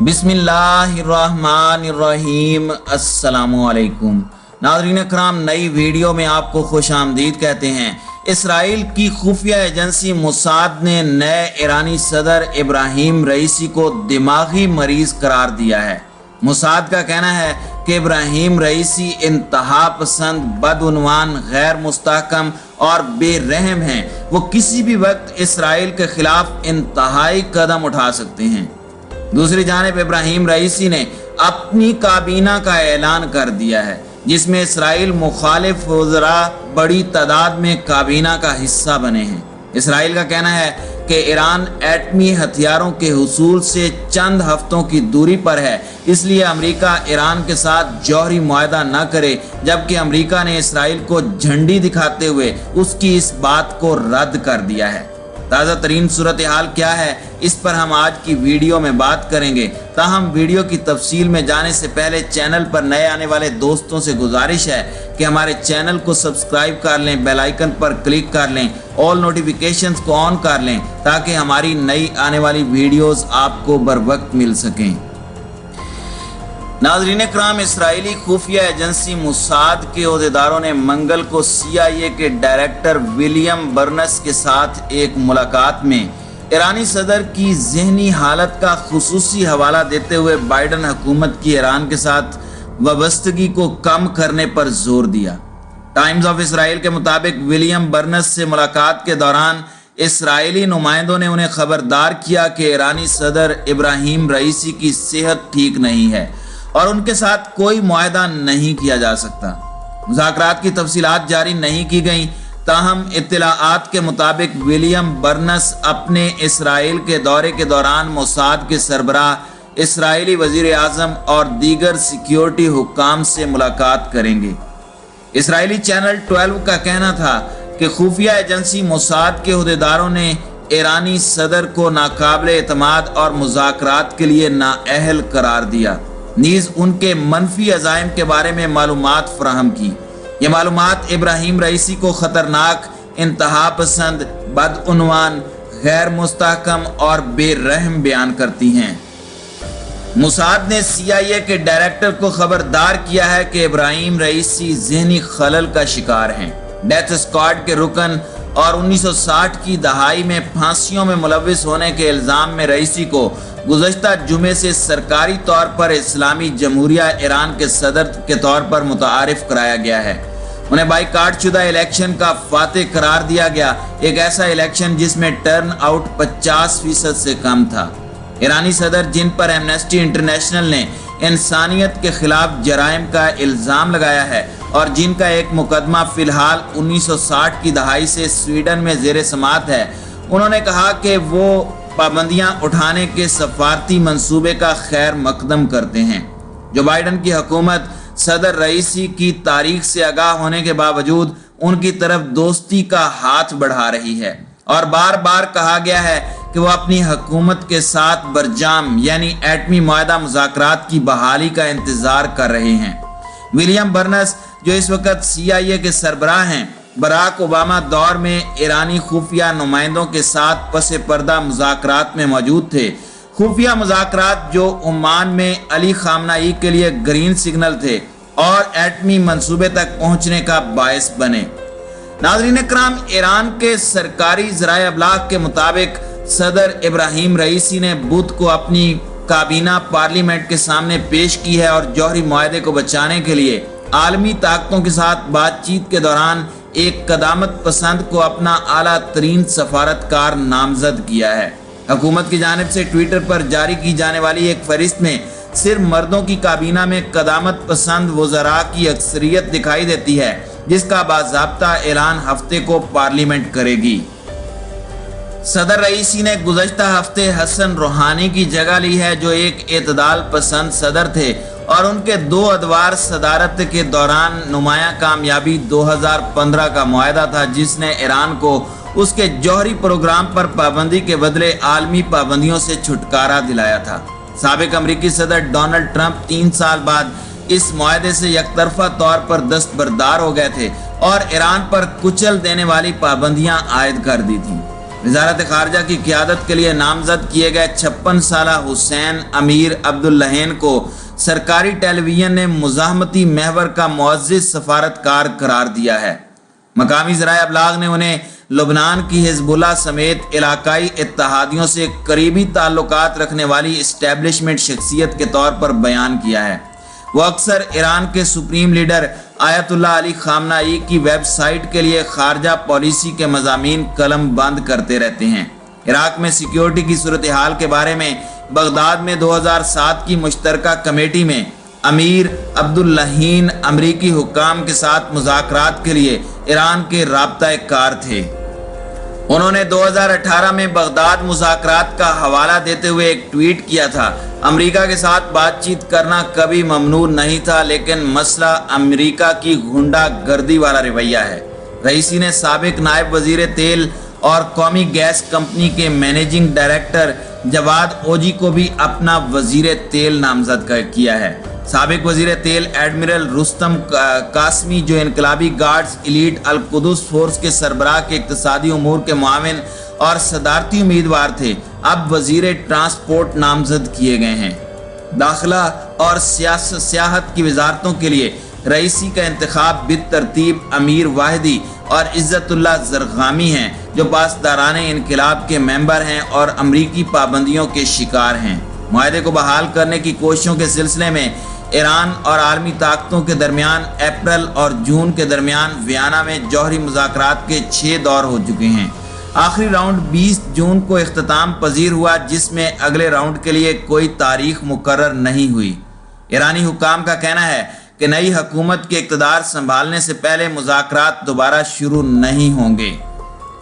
बिस्मिल्लाहिर्रहमानिर्रहीम। अस्सलामुअलैकुम नाज़रीन अकराम, नई वीडियो में आपको खुश आमदीद कहते हैं। इसराइल की खुफिया एजेंसी मोसाद ने नए ईरानी सदर इब्राहिम रईसी को दिमागी मरीज करार दिया है। मोसाद का कहना है कि इब्राहिम रईसी इंतहा पसंद, बदउनवान, गैर मुस्तहकम और बेरहम हैं। वो किसी भी वक्त इसराइल के खिलाफ इंतहाई कदम उठा सकते हैं। दूसरी जानिब इब्राहिम रईसी ने अपनी काबीना का ऐलान कर दिया है, जिसमें इसराइल मुखालिफ वज़रा बड़ी तादाद में काबीना का हिस्सा बने हैं। इसराइल का कहना है कि ईरान एटमी हथियारों के हुसूल से चंद हफ्तों की दूरी पर है, इसलिए अमेरिका ईरान के साथ जौहरी मुआहदा न करे, जबकि अमेरिका ने इसराइल को झंडी दिखाते हुए उसकी इस बात को रद्द कर दिया है। ताज़ा तरीन सूरत हाल क्या है, इस पर हम आज की वीडियो में बात करेंगे। ताहम वीडियो की तफसील में जाने से पहले चैनल पर नए आने वाले दोस्तों से गुजारिश है कि हमारे चैनल को सब्सक्राइब कर लें, बेल आइकन पर क्लिक कर लें, ऑल नोटिफिकेशंस को ऑन कर लें, ताकि हमारी नई आने वाली वीडियोस आपको बर वक्त मिल सकें। नाज़रीन कराम, इसराइली खुफिया एजेंसी मोसाद के ओहदेदारों ने मंगल को CIA के डायरेक्टर विलियम बर्नस के साथ एक मुलाकात में ईरानी सदर की ज़हनी हालत का खुसूसी हवाला देते हुए बाइडन हुकूमत की ईरान के साथ वाबस्तगी को कम करने पर जोर दिया। टाइम्स ऑफ इसराइल के मुताबिक विलियम बर्नस से मुलाकात के दौरान इसराइली नुमाइंदों ने उन्हें खबरदार किया कि ईरानी सदर इब्राहिम रईसी की सेहत ठीक नहीं है और उनके साथ कोई मुआहदा नहीं किया जा सकता। मुज़ाकरात की तफसीलात जारी नहीं की गईं, ताहम इत्तलाआत के मुताबिक विलियम बर्नस अपने इसराइल के दौरे के दौरान मोसाद के सरबराह, इसराइली वज़ीर आज़म और दीगर सिक्योरिटी हुक्काम से मुलाकात करेंगे। इसराइली चैनल 12 का कहना था कि खुफिया एजेंसी मोसाद के ओहदेदारों ने ईरानी सदर को नाकाबिले एतमाद और मुज़ाकरात के लिए नाअहल करार दिया, नीज उनके मनफी अज़ाइम के बारे में मालूमात फराहम की। ये मालूमात इब्राहिम रईसी को खतरनाक, इंतहा पसंद, बदउनवान, गैर मुस्तहकम और बेरहम बयान करती हैं। मोसाद ने CIA के डायरेक्टर को खबरदार किया है कि इब्राहिम रईसी ज़हनी खलल का शिकार हैं। डेथ स्क्वाड के रुकन और 1960 की दहाई में फांसियों में मुलविस होने के इल्ज़ाम में रईसी को गुज़श्ता जुमे से सरकारी तौर पर इस्लामी जमहूरिया ईरान के सदर के तौर पर मुतारिफ कराया गया है। उन्हें बाइकाट शुदा इलेक्शन का फातेह करार दिया गया, एक ऐसा इलेक्शन जिसमें टर्न आउट 50% से कम था। ईरानी सदर, जिन पर एमनेस्टी इंटरनेशनल ने इंसानियत के खिलाफ जराइम का इल्ज़ाम लगाया है और जिनका एक मुकदमा फ़िलहाल 1960 की दहाई से स्वीडन में ज़ेर समात है, उन्होंने कहा कि वो पाबंदियां उठाने के सफारती मंसूबे का खैर मकदम करते हैं। जो बाइडन की हुकूमत सदर रईसी की तारीख से आगाह होने के बावजूद उनकी तरफ दोस्ती का हाथ बढ़ा रही है और बार बार कहा गया है कि वो अपनी हुकूमत के साथ बरजाम यानी एटमी मुआहदा मुज़ाकरात की बहाली का इंतजार कर रहे हैं। विलियम बर्नस, जो इस वक्त CIA के सरबराह हैं, बराक ओबामा दौर में ईरानी खुफिया नुमाइंदों के साथ पसे पर्दा मुज़ाकरात में मौजूद थे। खुफिया मुज़ाकरात जो ओमान में अली खामनाई के लिए ग्रीन सिग्नल थे और एटमी मंसूबे तक पहुंचने का बायस बने। नाज़रीन कराम, ईरान के सरकारी ज़राए अबलाग के मुताबिक सदर इब्राहिम रईसी ने बुध को अपनी काबीना पार्लियामेंट के सामने पेश की है और जौहरी मुआहदे को बचाने के लिए आलमी ताकतों के साथ बातचीत के दौरान एक कदामत पसंद को अपना आला तरीन सफारतकार नामजद किया है। हुकूमत की जानिब से ट्विटर पर जारी की जाने वाली एक फहरिस्त में सिर्फ मर्दों की काबीना में कदामत पसंद वज़रा की अक्सरियत दिखाई देती है, जिसका बाज़ाब्ता ऐलान हफ्ते को पार्लियामेंट करेगी। सदर रईसी ने गुज़श्ता हफ्ते हसन रूहानी की जगह ली है, जो एक एतदाल पसंद सदर थे और उनके 2 अदवार सदारत के दौरान नुमाया कामयाबी 2015 का मुआहदा था, जिसने ईरान को उसके जौहरी प्रोग्राम पर पाबंदी के बदले आलमी पाबंदियों से छुटकारा दिलाया था। साबिक अमरीकी सदर डोनाल्ड ट्रंप 3 साल बाद इस मुआहदे से यकतरफा तौर पर दस्तबरदार हो गए थे और ईरान पर कुचल देने वाली पाबंदियां आयद कर दी थी। वजारत खारजा की क़यादत के लिए नामजद किए गए 56 साला हुसैन अमीर अब्दुल्लाहिन को सरकारी टेलीविजन ने मुज़ाहमती महवर का मुअज़्ज़िज़ सफारतकार करार दिया है। मकामी ज़राए अबलाग ने उन्हें लुबनान की हिज़्बुल्लाह समेत इलाकाई इत्तेहादियों से करीबी ताल्लुकात रखने वाली इस्टेब्लिशमेंट शख्सियत के तौर पर बयान किया है। वो अक्सर ईरान के सुप्रीम लीडर आयतुल्लाह अली खामनाई की वेबसाइट के लिए खारजा पॉलिसी के मज़ामीन कलम बंद करते रहते हैं। इराक में सिक्योरिटी की सूरत हाल के बारे में बगदाद में 2007 की मुश्तरका कमेटी में अमीर अब्दुल्लाहिन अमरीकी हुक्काम के साथ मुज़ाकरात के लिए ईरान के राब्ता-ए-कार थे। उन्होंने 2018 में बगदाद मुज़ाकरात का हवाला देते हुए एक ट्वीट किया था, अमेरिका के साथ बातचीत करना कभी ममनू नहीं था, लेकिन मसला अमेरिका की गुंडा गर्दी वाला रवैया है। रईसी ने साबिक नायब वजीर तेल और कौमी गैस कंपनी के मैनेजिंग डायरेक्टर जवाद ओजी को भी अपना वजीर तेल नामजद किया है। साबिक वजीर तेल एडमिरल रुस्तम कासमी, जो इनकलाबी गार्ड्स इलीट अल कुदस फोर्स के सरबराह के इक्तिसादी उमूर के मुआविन और सदारती उम्मीदवार थे, अब वजीर ट्रांसपोर्ट नामजद किए गए हैं। दाखिला और सियाहत की वजारतों के लिए रईसी का इंतखाब बितरतीब अमीर वाहिदी और इज्जतुल्लाह ज़रगामी हैं, जो पासदाराने इनकलाब के मेंबर हैं और अमरीकी पाबंदियों के शिकार हैं। मुआहदे को बहाल करने की कोशिशों के सिलसिले में ईरान और आलमी ताकतों के दरमियान अप्रैल और जून के दरमियान वियना में जौहरी मुज़ाकरात के 6 दौर हो चुके हैं। आखिरी राउंड 20 जून को इख्तिताम पजीर हुआ, जिसमें अगले राउंड के लिए कोई तारीख मुकर्रर नहीं हुई। ईरानी हुक्काम का कहना है कि नई हुकूमत के इक़्तिदार संभालने से पहले मुज़ाकरात दोबारा शुरू नहीं होंगे।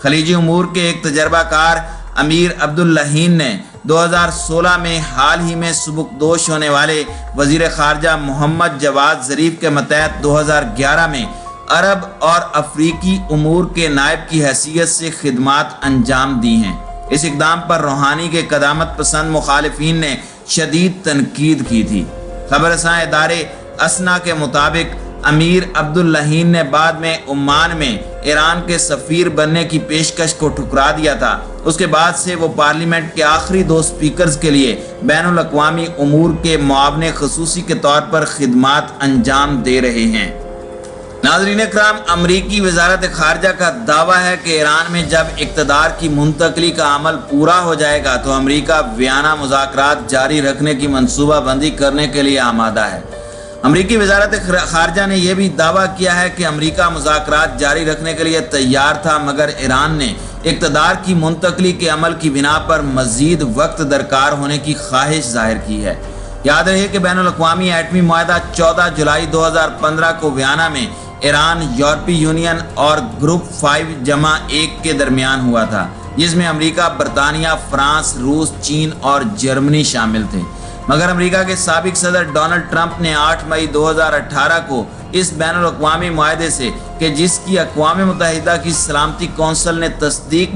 खलीजी उमूर के एक तजर्बाकार अमीर अब्दुल्लाहिन ने 2016 में हाल ही में सुबुकदोश होने वाले वजीर खारजा मोहम्मद जवाद ज़रीफ के मतहत 2011 में अरब और अफ्रीकी उमूर के नायब की हैसियत से खिदमात अंजाम दी हैं। इस इक़दाम पर रूहानी के क़दामत पसंद मुखालिफिन ने शदीद तनकीद की थी। खबरसां इदारे असना के मुताबिक अमीर अब्दुल्लाहिन ने बाद में ओमान में ईरान के सफ़ीर बनने की पेशकश को ठुकरा दिया था। उसके बाद से वो पार्लियामेंट के आखिरी 2 स्पीकर्स के लिए बैनुल अक़वामी उमूर के मुआवने ख़ुसूसी के तौर पर खिदमात अंजाम दे रहे हैं। नाज़रीन इकराम, अमरीकी वजारत खारजा का दावा है कि ईरान में जब इक़्तिदार की मुंतकली का अमल पूरा हो जाएगा तो अमरीका वियना मुज़ाकरात जारी रखने की मनसूबा बंदी करने के लिए आमादा है। अमरीकी वजारत खारजा ने यह भी दावा किया है कि अमरीका मुज़ाकरात जारी रखने के लिए तैयार था, मगर ईरान ने इक़्तिदार की मुंतकली के अमल की बिना पर मज़ीद वक्त दरकार होने की ख्वाहिश जाहिर की है। याद रहे कि बैनुल अक़वामी एटमी मुआहदा 14 जुलाई 2015 को वियना में ईरान, यूरोपीय यूनियन और ग्रुप 5+1 के दरमियान हुआ था, जिसमें अमरीका, बरतानिया, फ्रांस, रूस, चीन और जर्मनी शामिल थे। मगर अमेरिका के साबिक सदर डोनाल्ड ट्रंप ने 8 मई 2018 को इस बैनुल अक़वामी मुआहदे से, कि जिसकी अक़वाम मुत्तहिदा की सलामती कौंसिल ने तौसीक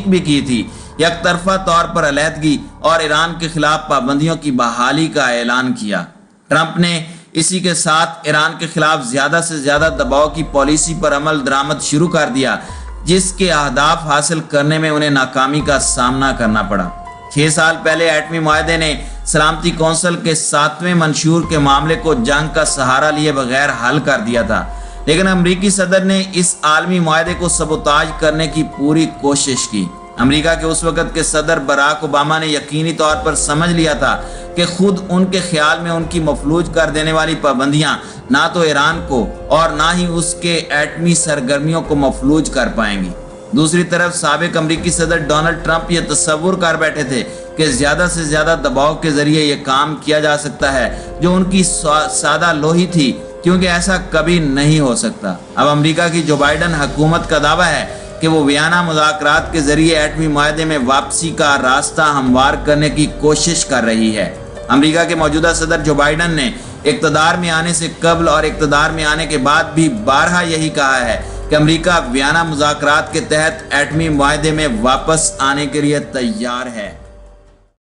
भी की थी, यकतरफा तौर पर अलहदगी और ईरान के खिलाफ पाबंदियों की बहाली का ऐलान किया। ट्रंप ने इसी के साथ ईरान के खिलाफ ज़्यादा से ज़्यादा दबाव की पॉलिसी पर अमल दरामद शुरू कर दिया, जिसके अहदाफ हासिल करने में उन्हें नाकामी का सामना करना पड़ा। 6 साल पहले एटमी मुआहदे ने सलामती कौंसिल के 7वें मंशूर के मामले को जंग का सहारा लिए बगैर हल कर दिया था, लेकिन अमरीकी सदर ने इस आलमी मुआहदे को सबोताज करने की पूरी कोशिश की। अमेरिका के उस वक़्त के सदर बराक ओबामा ने यकीनी तौर पर समझ लिया था कि खुद उनके ख्याल में उनकी मफलूज कर देने वाली पाबंदियां ना तो ईरान को और ना ही उसके एटमी सरगर्मियों को मफलूज कर पाएंगी। दूसरी तरफ साबिक अमरीकी सदर डोनाल्ड ट्रंप ये तस्वुर कर बैठे थे कि ज़्यादा से ज़्यादा दबाव के ज़रिए ये काम किया जा सकता है जो उनकी सादा लोही थी, क्योंकि ऐसा कभी नहीं हो सकता। अब अमेरिका की जो बाइडन हुकूमत का दावा है कि वो वियना मुज़ाकरात के ज़रिए एटमी मुआहदे में वापसी का रास्ता हमवार करने की कोशिश कर रही है। अमेरिका के मौजूदा सदर जो बाइडन ने इक़्तिदार में आने से कबल और इक़्तिदार में आने के बाद भी बारहा यही कहा है कि अमेरिका वियना मुज़ाकरात के तहत एटमी मुआहदे में वापस आने के लिए तैयार है।